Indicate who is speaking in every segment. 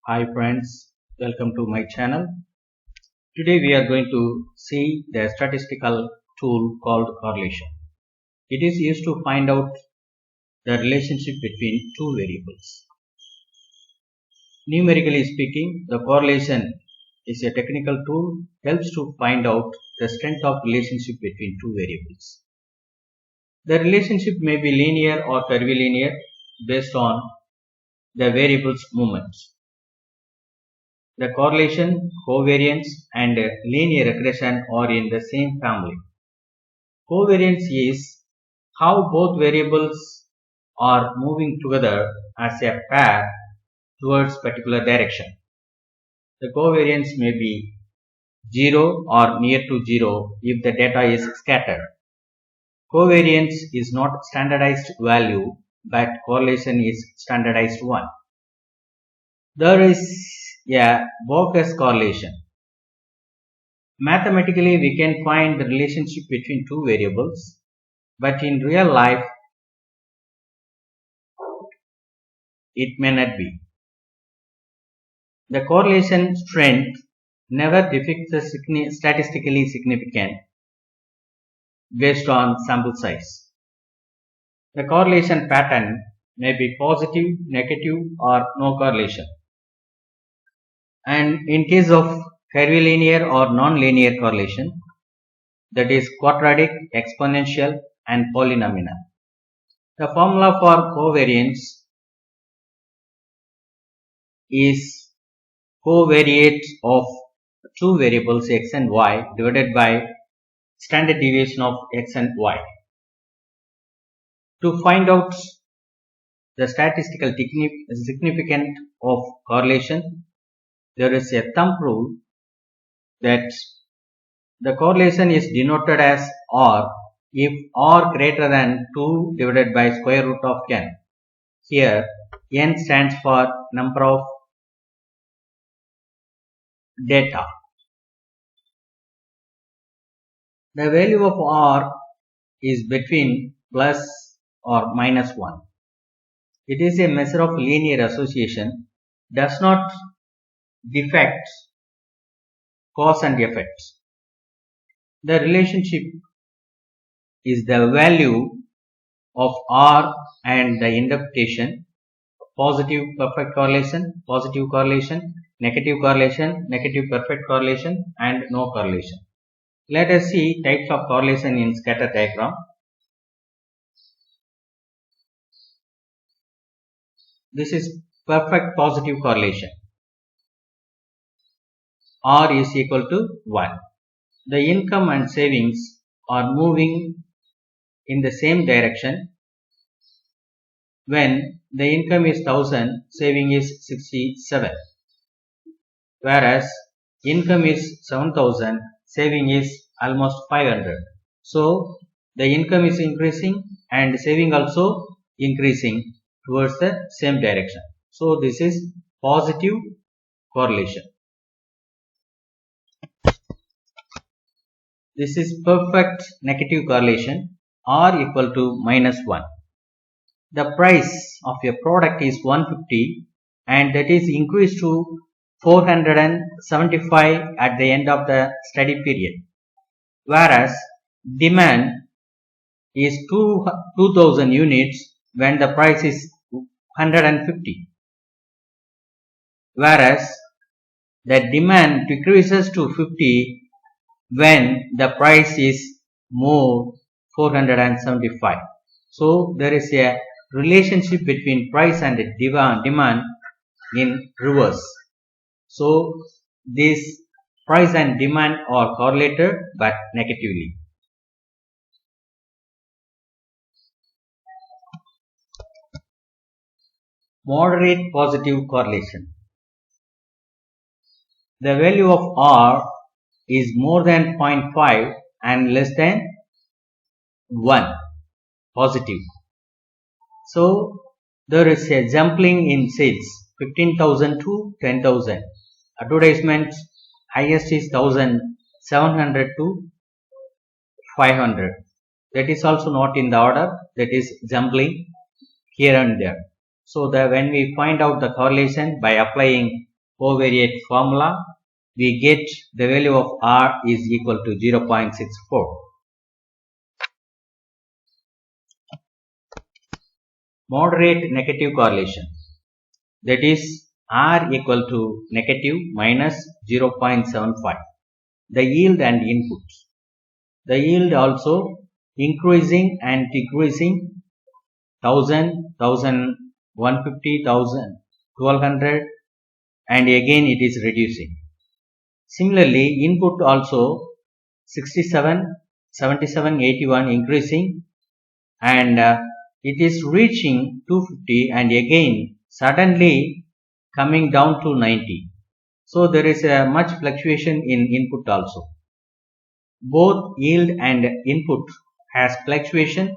Speaker 1: Hi friends, welcome to my channel. Today we are going to see the statistical tool called correlation. It is used to find out the relationship between two variables. Numerically speaking, the correlation is a technical tool helps to find out the strength of relationship between two variables. The relationship may be linear or curvilinear based on the variable's movements. The correlation, covariance and linear regression are in the same family. Covariance is how both variables are moving together as a pair towards particular direction. The covariance may be 0 or near to 0 if the data is scattered. Covariance is not standardized value, but correlation is standardized one. There is a bogus correlation. Mathematically, we can find the relationship between two variables, but in real life, it may not be. The correlation strength never depicts the statistically significant based on sample size. The correlation pattern may be positive, negative, or no correlation. And in case of curvilinear or non-linear correlation, that is quadratic, exponential, and polynomial. The formula for covariance is covariate of two variables x and y divided by standard deviation of x and y. To find out the statistical significance of correlation, there is a thumb rule that the correlation is denoted as R if R greater than 2 divided by square root of n. Here n stands for number of data. The value of R is between plus or minus 1. It is a measure of linear association, does not defect cause and effect. The relationship is the value of R and the interpretation: positive perfect correlation, positive correlation, negative perfect correlation, and no correlation. Let us see types of correlation in scatter diagram. This is perfect positive correlation. R is equal to 1. The income and savings are moving in the same direction. When the income is 1000, saving is 67. Whereas income is 7000, saving is almost 500. So the income is increasing and saving also increasing towards the same direction. So this is positive correlation. This is perfect negative correlation. R equal to minus 1. The price of a product is 150 and that is increased to 475 at the end of the study period. Whereas demand is 2000 units when the price is 150. Whereas the demand decreases to 50 when the price is more 475. So there is a relationship between price and demand in reverse. So this price and demand are correlated but negatively. Moderate positive correlation. The value of R is more than 0.5 and less than 1 positive. So there is a jumping in sales 15,000 to 10,000. Advertisement highest is 1,700 to 500. That is also not in the order, that is jumbling here and there. So when we find out the correlation by applying covariate formula, we get the value of R is equal to 0.64. Moderate negative correlation, that is R equal to negative minus 0.75. The yield and input. The yield also increasing and decreasing, 1000, 150, 1000, 1200, and again it is reducing. Similarly, input also 67, 77, 81 increasing, and it is reaching 250 and again suddenly coming down to 90. So there is a much fluctuation in input also. Both yield and input has fluctuation,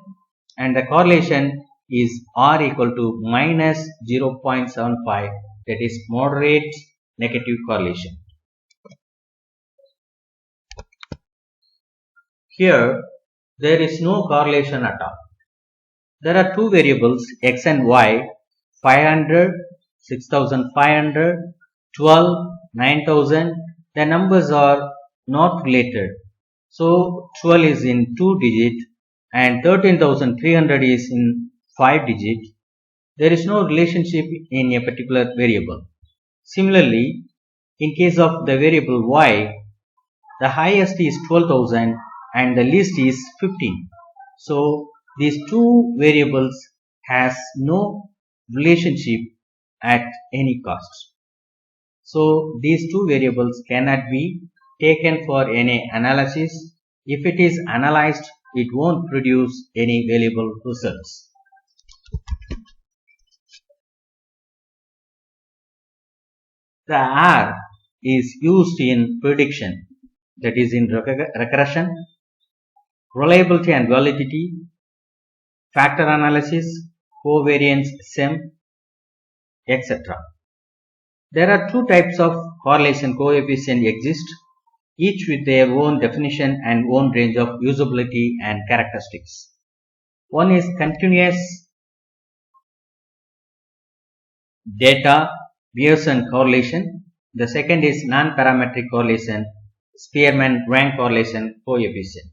Speaker 1: and the correlation is R equal to minus 0.75, that is moderate negative correlation. Here there is no correlation at all. There are two variables x and y, 500, 6500, 12, 9000. The numbers are not related. So 12 is in 2 digit and 13,300 is in 5 digit. There is no relationship in a particular variable. Similarly, in case of the variable y, the highest is 12,000 and the least is 15. So these two variables has no relationship at any cost. So these two variables cannot be taken for any analysis. If it is analyzed, it won't produce any valuable results. The R is used in prediction, that is in regression, reliability and validity, factor analysis, covariance, SEM, etc. There are two types of correlation coefficient exist, each with their own definition and own range of usability and characteristics. One is continuous data Pearson correlation. The second is non-parametric correlation, Spearman rank correlation coefficient.